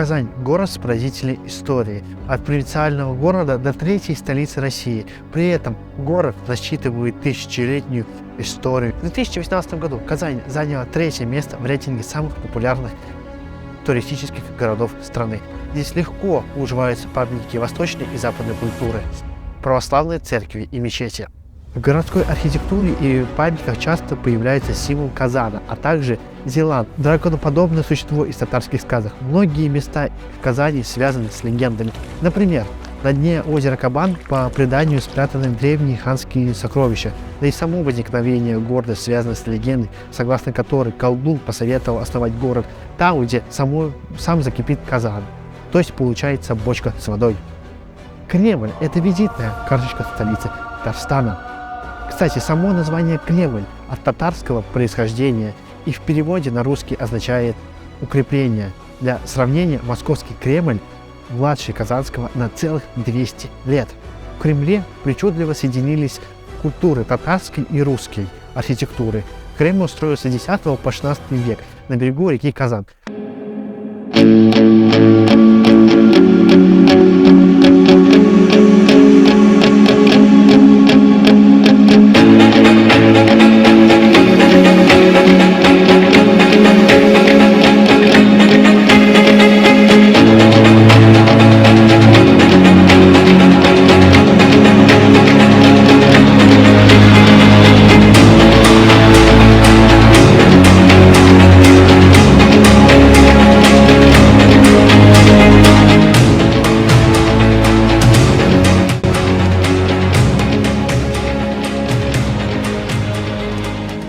Казань – город с поразительной историей, от провинциального города до третьей столицы России. При этом город насчитывает тысячелетнюю историю. В 2018 году Казань заняла третье место в рейтинге самых популярных туристических городов страны. Здесь легко уживаются памятники восточной и западной культуры, православные церкви и мечети. В городской архитектуре и памятниках часто появляется символ казана, а также зеланд – драконоподобное существо из татарских сказок. Многие места в Казани связаны с легендами. Например, на дне озера Кабан по преданию спрятаны древние ханские сокровища. Да и само возникновение города связано с легендой, согласно которой колдун посоветовал основать город там, где сам закипит казан. То есть получается бочка с водой. Кремль – это визитная карточка столицы Татарстана. Кстати, само название Кремль от татарского происхождения и в переводе на русский означает «укрепление». Для сравнения, московский Кремль младше казанского на целых 200 лет. В Кремле причудливо соединились культуры татарской и русской архитектуры. Кремль строился с X по XVI век на берегу реки Казан.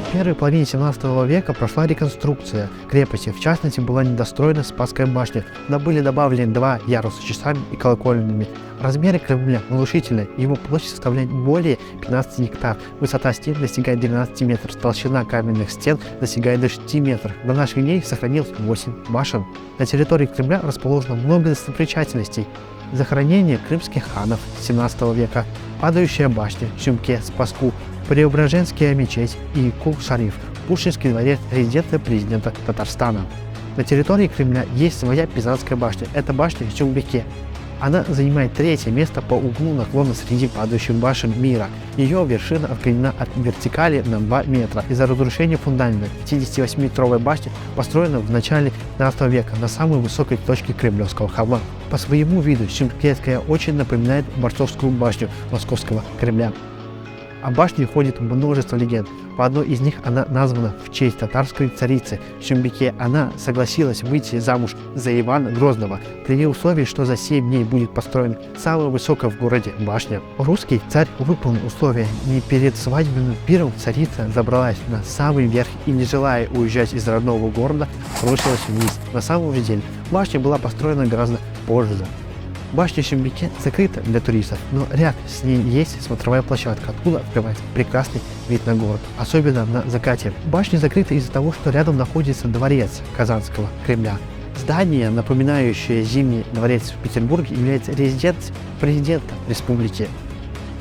В первой половине 17 века прошла реконструкция крепости, в частности была недостроена Спасская башня, но были добавлены 2 яруса с часами и колокольнями. Размеры Кремля внушительны, его площадь составляет более 15 гектар, высота стен достигает 12 метров, толщина каменных стен достигает до 6 метров. До наших дней сохранилось 8 башен. На территории Кремля расположено много достопримечательностей. Захоронение крымских ханов 17 века, падающая башня в Сюмке, Спаску, Преображенская мечеть и Кул-Шариф, Пушкинский дворец резиденции президента Татарстана. На территории Кремля есть своя Пизанская башня, это башня в Сюмбеке. Она занимает 3-е место по углу наклона среди падающих башен мира. Ее вершина отклонена от вертикали на 2 метра из-за разрушения фундамента. 58-метровая башня построена в начале 15 века на самой высокой точке Кремлевского холма. По своему виду Сюмкетская очень напоминает Борцовскую башню Московского Кремля. О башне ходит множество легенд. По одной из них она названа в честь татарской царицы. В Сюмбеке она согласилась выйти замуж за Ивана Грозного при условии, что за 7 дней будет построена самая высокая в городе башня. Русский царь выполнил условия. Не перед свадебным пиром царица забралась на самый верх и, не желая уезжать из родного города, бросилась вниз. На самом же деле башня была построена гораздо позже. Башня Сюмбеке закрыта для туристов, но рядом с ней есть смотровая площадка, откуда открывается прекрасный вид на город, особенно на закате. Башня закрыта из-за того, что рядом находится дворец Казанского Кремля. Здание, напоминающее Зимний дворец в Петербурге, является резиденцией президента республики.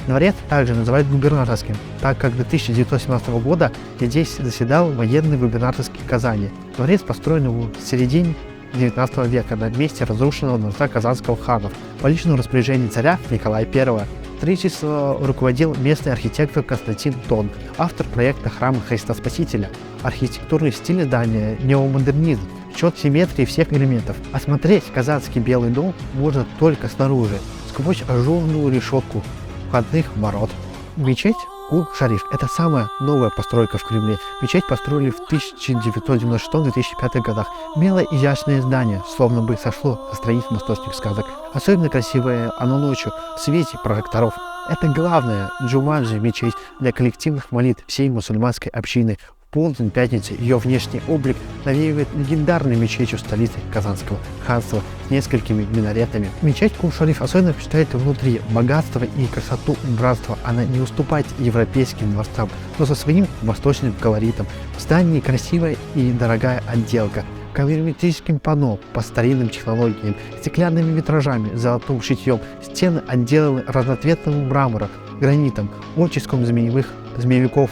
Дворец также называют губернаторским, так как до 1917 года здесь заседал военный губернаторский Казани. Дворец построен в середине 19 века на месте разрушенного дворца казанского ханов по личному распоряжению царя Николая I. Строительство руководил местный архитектор Константин Тон, автор проекта храма Христа Спасителя. Архитектурный стиль здания – неомодернизм, учет симметрии всех элементов. Осмотреть Казанский Белый дом можно только снаружи, сквозь ажурную решетку входных ворот. Мечеть Кул-Шариф – это самая новая постройка в Кремле. Мечеть построили в 1996-2005 годах. Милое изящное здание, словно бы сошло со страниц восточных сказок. Особенно красивое оно ночью в свете прожекторов. Это главная Джуманджи мечеть для коллективных молитв всей мусульманской общины. В полдень пятницы ее внешний облик навеивает легендарной мечетью столицы Казанского ханства с несколькими минаретами. Мечеть Кул-Шариф особенно впечатляет внутри богатство и красоту убранства. Она не уступает европейским дворцам, но со своим восточным колоритом. В здании красивая и дорогая отделка, калорметрическим панно по старинным технологиям, стеклянными витражами, золотым шитьем. Стены отделаны разноцветным мрамором, гранитом, оттиском змеевиков.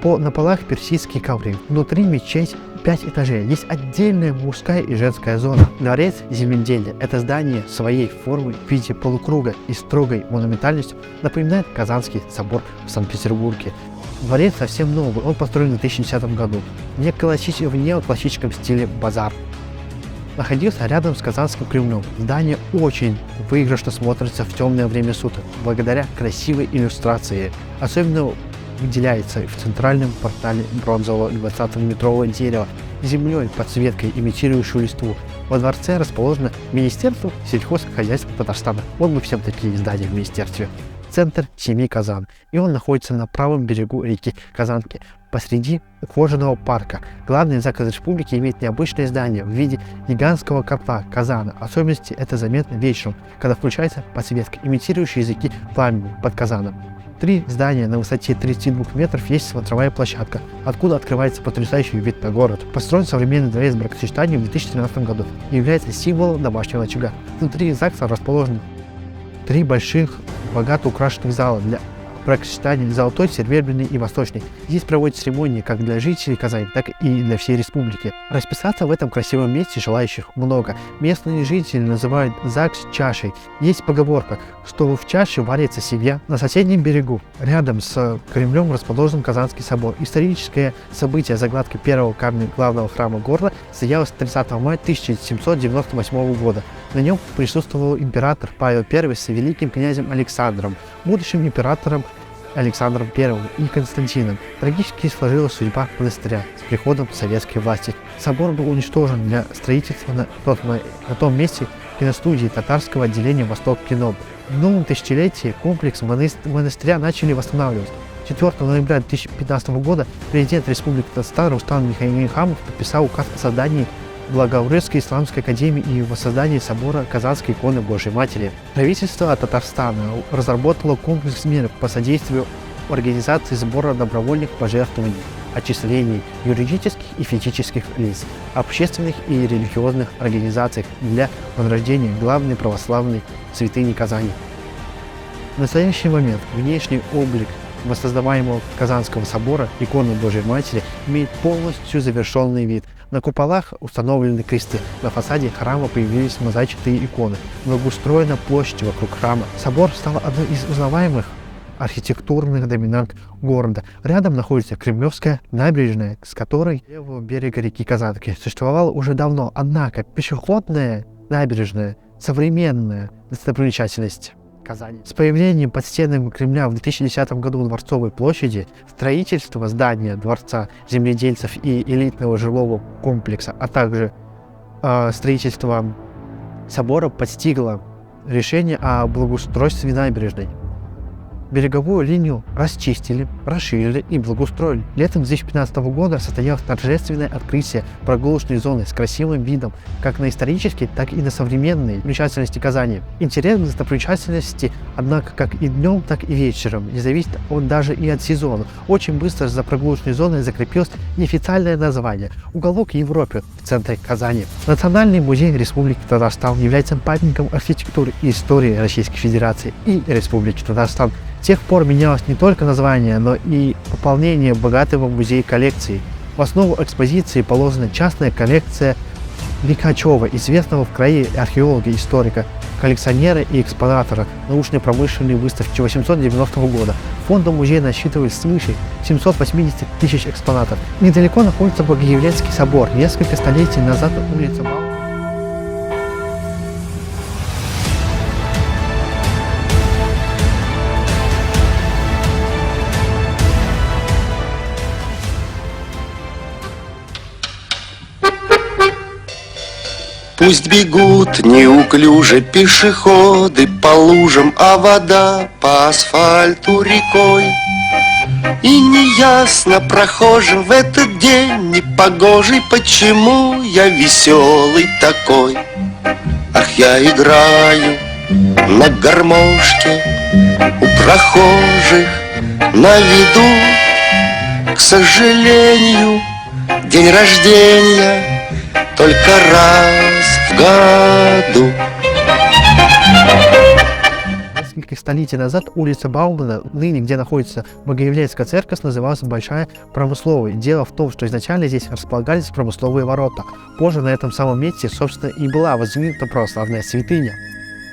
На полах персидские ковры. Внутри мечеть 5 этажей. Есть отдельная мужская и женская зона. Дворец земледелия – это здание своей формы в виде полукруга и строгой монументальностью напоминает Казанский собор в Санкт-Петербурге. Дворец совсем новый, он построен в 2010 году. В неоклассическом стиле базар. Находился рядом с Казанским Кремлем. Здание очень выигрышно смотрится в темное время суток, благодаря красивой иллюстрации. Особенно выделяется в центральном портале бронзового 20-метрового дерева с землей, подсветкой, имитирующую листву. Во дворце расположено Министерство сельхозхозяйства Татарстана. Вот мы всем такие здания в министерстве. Центр семьи Казан, и он находится на правом берегу реки Казанки, посреди ухоженного парка. Главный заказ республики имеет необычное здание в виде гигантского котла Казана. Особенности это заметно вечером, когда включается подсветка, имитирующая языки пламени под Казаном. 3 здания на высоте 32 метров, есть смотровая площадка, откуда открывается потрясающий вид на город. Построен современный дворец бракосочетания в 2013 году и является символом домашнего очага. Внутри ЗАГСа расположены 3 больших, богато украшенных зала для бракосочетания: золотой, серебряный и восточный. Здесь проводят церемонии как для жителей Казани, так и для всей республики. Расписаться в этом красивом месте желающих много. Местные жители называют ЗАГС чашей. Есть поговорка, что в чаше варится семья. На соседнем берегу, рядом с Кремлем, расположен Казанский собор. Историческое событие закладки первого камня главного храма города состоялось 30 мая 1798 года. На нем присутствовал император Павел I с великим князем Александром, будущим императором Александром I и Константином. Трагически сложилась судьба монастыря с приходом советской власти. Собор был уничтожен для строительства на том месте киностудии татарского отделения «Восток кино». В новом тысячелетии комплекс монастыря начали восстанавливать. 4 ноября 2015 года президент Республики Татарстан Рустам Минниханов подписал указ о создании Благоуральской исламской академии и воссоздании собора Казанской иконы Божьей Матери. Правительство Татарстана разработало комплекс мер по содействию организации сбора добровольных пожертвований, отчислений юридических и физических лиц, общественных и религиозных организаций для возрождения главной православной святыни Казани. В настоящий момент внешний облик воссоздаваемого Казанского собора иконы Божьей Матери имеет полностью завершенный вид. На куполах установлены кресты, на фасаде храма появились мозаичные иконы, благоустроена площадь вокруг храма. Собор стал одной из узнаваемых архитектурных доминант города. Рядом находится Кремлевская набережная, с которой с левого берега реки Казанки существовала уже давно, однако пешеходная набережная – современная достопримечательность Казани. С появлением под стенами Кремля в 2010 году на Дворцовой площади строительство здания Дворца земледельцев и элитного жилого комплекса, а также строительство собора подстигло решение о благоустройстве набережной. Береговую линию расчистили, расширили и благоустроили. Летом 2015 года состоялось торжественное открытие прогулочной зоны с красивым видом как на исторические, так и на современные достопримечательности Казани. Интерес к достопримечательности, однако, как и днем, так и вечером, не зависит он даже и от сезона. Очень быстро за прогулочной зоной закрепилось неофициальное название – «Уголок Европы» в центре Казани. Национальный музей Республики Татарстан является памятником архитектуры и истории Российской Федерации и Республики Татарстан. С тех пор менялось не только название, но и пополнение богатого музея коллекции. В основу экспозиции положена частная коллекция Лихачева, известного в крае археолога, историка, коллекционера и экспонатора научно-промышленной выставки 1890 года. Фондом музея насчитывает свыше 780 тысяч экспонатов. Недалеко находится Богоявленский собор. Несколько столетий назад улица Пусть бегут неуклюже пешеходы по лужам, а вода по асфальту рекой. И неясно прохожим в этот день непогожий, почему я веселый такой. Ах, я играю на гармошке у прохожих на виду. К сожалению, день рождения только раз в году. В нескольких столетий назад улица Баумана, ныне где находится Богоявленская церковь, называлась Большая Промысловой. Дело в том, что изначально здесь располагались промысловые ворота. Позже на этом самом месте, собственно, и была воздвигнута православная святыня.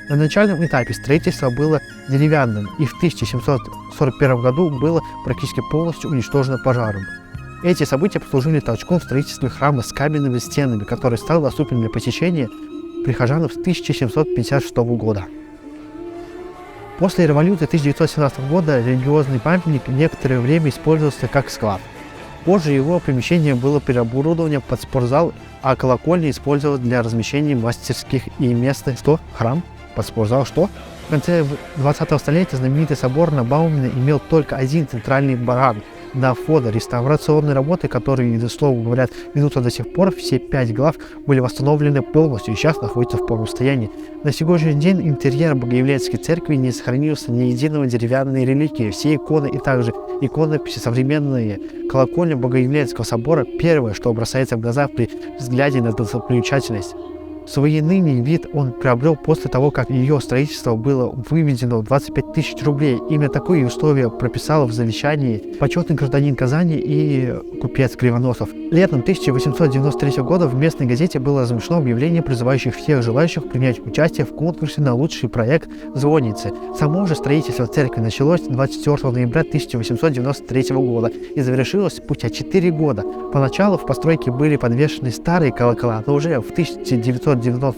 На начальном этапе строительство было деревянным и в 1741 году было практически полностью уничтожено пожаром. Эти события послужили толчком в строительстве храма с каменными стенами, который стал доступен для посещения прихожан с 1756 года. После революции 1917 года религиозный памятник некоторое время использовался как склад. Позже его помещение было переоборудовано под спортзал, а колокольня использовалась для размещения мастерских и местных. Что? Храм? Под спортзал? Что? В конце 20-го столетия знаменитый собор на Баумана имел только один центральный баран. До входа реставрационные работы, которые, к слову говоря, ведутся до сих пор, все 5 глав были восстановлены полностью и сейчас находятся в полном состоянии. На сегодняшний день интерьер Богоявленской церкви не сохранился ни единого деревянной реликвии. Все иконы и также иконописи современные. Колокольня Богоявленского собора – первое, что бросается в глаза при взгляде на достопримечательность. Свой нынешний вид он приобрел после того, как ее строительство было выведено в 25 тысяч рублей. Именно такие условия прописал в завещании почетный гражданин Казани и купец Кривоносов. Летом 1893 года в местной газете было размещено объявление, призывающее всех желающих принять участие в конкурсе на лучший проект звонницы. Само же строительство церкви началось 24 ноября 1893 года и завершилось спустя 4 года. Поначалу в постройке были подвешены старые колокола, но уже в 1990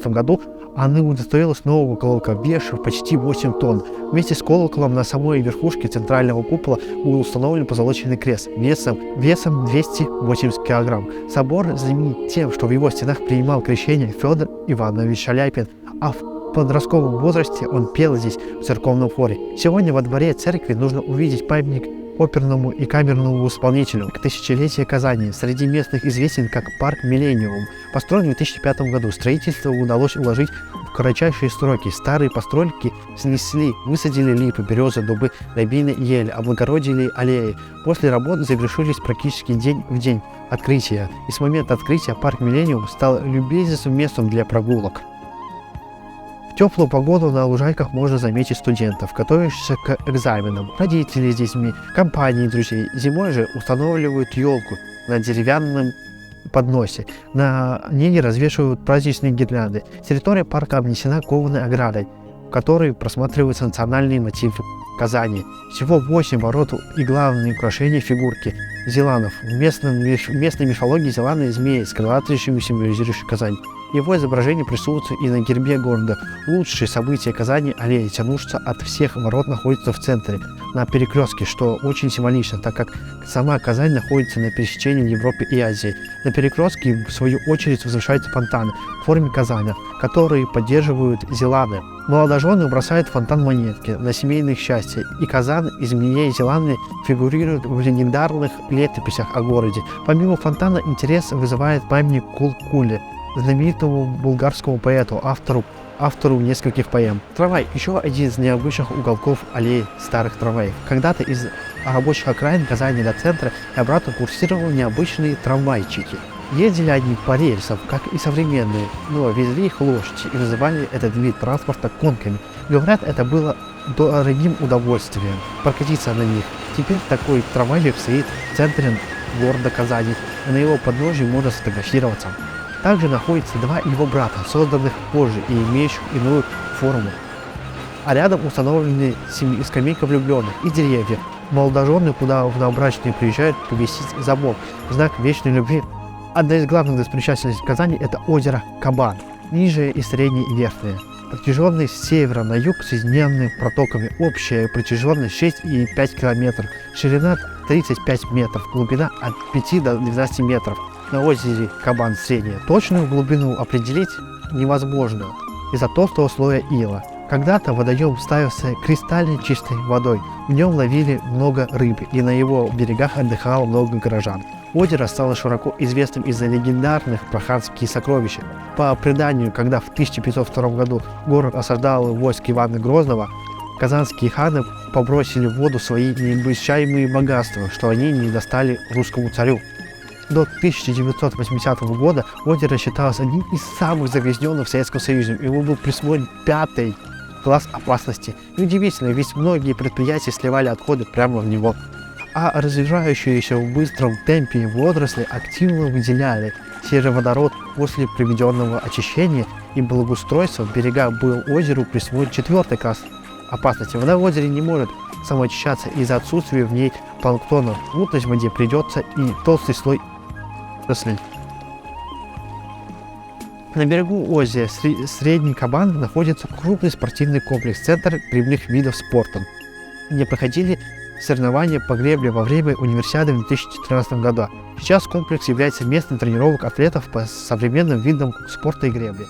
году она удостоилась нового колокола, весом почти 8 тонн. Вместе с колоколом на самой верхушке центрального купола был установлен позолоченный крест весом 280 кг. Собор знаменит тем, что в его стенах принимал крещение Федор Иванович Шаляпин, а в подростковом возрасте он пел здесь в церковном хоре. Сегодня во дворе церкви нужно увидеть памятник оперному и камерному исполнителю к тысячелетию Казани. Среди местных известен как парк Миллениум. Построен в 2005 году. Строительство удалось уложить в кратчайшие сроки. Старые постройки снесли, высадили липы, березы, дубы, рябины и ель, облагородили аллеи. После работ завершились практически день в день открытия. И с момента открытия парк Миллениум стал любезнейшим местом для прогулок. В теплую погоду на лужайках можно заметить студентов, готовящихся к экзаменам, родителей с детьми, компании друзей. Зимой же устанавливают елку на деревянном подносе. На ней развешивают праздничные гирлянды. Территория парка обнесена кованой оградой, в которой просматриваются национальные мотивы Казани. Всего 8 ворот и главные украшения фигурки зеланов. В местной мифологии зеланы змеи, скрывающими символизирующие Казань. Его изображение присутствует и на гербе города. Лучшие события Казани аллеи, тянущиеся от всех ворот, находятся в центре, на перекрестке, что очень символично, так как сама Казань находится на пересечении Европы и Азии. На перекрестке, в свою очередь, возвышаются фонтаны в форме казана, которые поддерживают зеланы. Молодожены бросают в фонтан монетки на семейных счастье, и казан из змеей зеланы фигурирует в легендарных летописях о городе. Помимо фонтана интерес вызывает памятник Кулкуле, знаменитому булгарскому поэту, автору нескольких поэм. Трамвай – еще один из необычных уголков аллей старых трамваев. Когда-то из рабочих окраин Казани до центра и обратно курсировали необычные трамвайчики. Ездили они по рельсам, как и современные, но везли их лошади и называли этот вид транспорта конками. Говорят, это было дорогим удовольствием прокатиться на них. Теперь такой трамвайчик стоит в центре города Казани, и на его подножии можно сфотографироваться. Также находятся два его брата, созданных позже и имеющих иную форму. А рядом установлены скамейка влюбленных и деревья. Молодожены, куда новобрачные приезжают повесить замок в знак вечной любви. Одна из главных достопримечательностей Казани – это озеро Кабан, нижнее и среднее и верхнее. Протяженность с севера на юг соединенными протоками, общая протяженность 6,5 км, ширина 35 метров, глубина от 5 до 12 метров. На озере Кабан средняя. Точную глубину определить невозможно из-за толстого слоя ила. Когда-то водоем ставился кристально чистой водой, в нем ловили много рыб, и на его берегах отдыхало много горожан. Озеро стало широко известным из-за легендарных проханских сокровищ. По преданию, когда в 1502 году город осаждал войск Ивана Грозного, казанские ханы побросили в воду свои необычайные богатства, что они не достали русскому царю. До 1980 года озеро считалось одним из самых загрязненных в Советском Союзе. Ему был присвоен 5-й класс опасности. Неудивительно, ведь многие предприятия сливали отходы прямо в него. А развивающиеся в быстром темпе водоросли активно выделяли сероводород. После проведенного очищения и благоустройства берега озеру присвоен 4-й класс опасности. Вода в озере не может самоочищаться из-за отсутствия в ней планктона. Мутность в воде придется и толстый слой водорослей. На берегу озера Средний Кабан находится крупный спортивный комплекс, центр гребных видов спорта, где проходили соревнования по гребле во время универсиады в 2014 году. Сейчас комплекс является местом тренировок атлетов по современным видам спорта и гребли.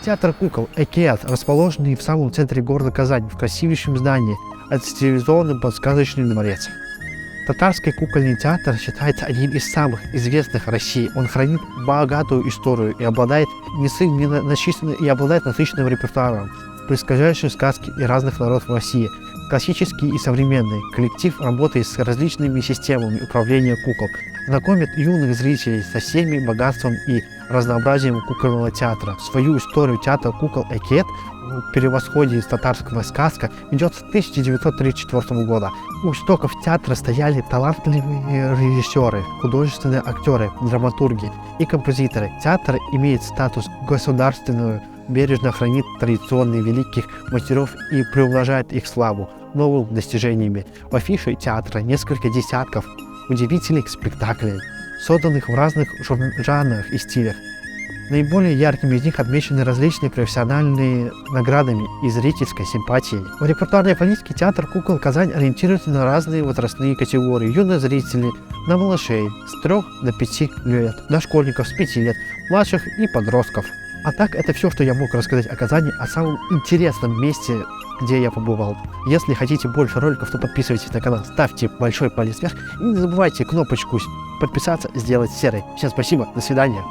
Театр кукол «Экеат», расположенный в самом центре города Казани, в красивейшем здании, отстилизованном под сказочный дворец. Татарский кукольный театр считается одним из самых известных в России. Он хранит богатую историю и обладает насыщенным репертуаром, предсказающим сказки и разных народов в России. Классический и современный коллектив работает с различными системами управления кукол, знакомит юных зрителей со всеми богатством и разнообразием кукольного театра. Свою историю театра кукол «Экеат» в перевосходе из татарского сказка ведет с 1934 года. У истоков театра стояли талантливые режиссеры, художественные актеры, драматурги и композиторы. Театр имеет статус государственного, бережно хранит традиционные великих мастеров и приумножает их славу новыми достижениями. В афише театра несколько десятков удивительных спектаклей, созданных в разных жанрах и стилях. Наиболее яркими из них отмечены различные профессиональные наградами и зрительской симпатией. В репертуарной политике театр кукол Казань ориентируется на разные возрастные категории: юных зрителей, на малышей с 3 до 5 лет, дошкольников с 5 лет, младших и подростков. А так, это все, что я мог рассказать о Казани, о самом интересном месте, где я побывал. Если хотите больше роликов, то подписывайтесь на канал, ставьте большой палец вверх и не забывайте кнопочку подписаться сделать серой. Всем спасибо, до свидания.